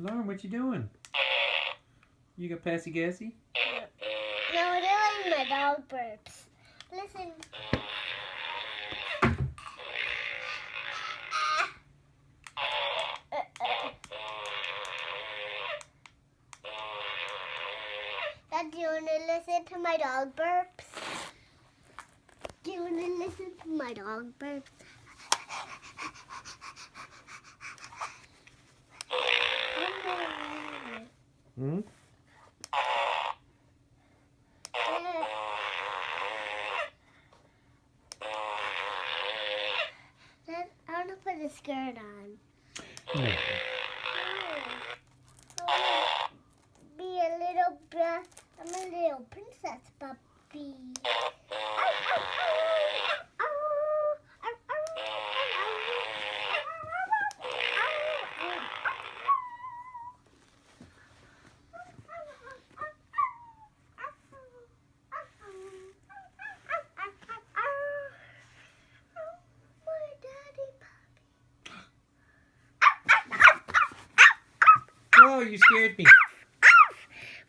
Lauren, what you doing? You got passy gassy? No, they're like my dog burps. Listen. Dad, do you want to listen to my dog burps? Do you want to listen to my dog burps? Hmm? Dad, I want to put a skirt on. No. Be a little I'm a little princess puppy. Oh, you scared me.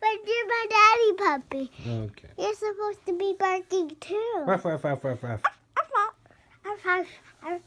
But you're my daddy puppy. Okay. You're supposed to be barking too. Ruff, ruff, ruff, ruff, ruff. Ruff, ruff, ruff.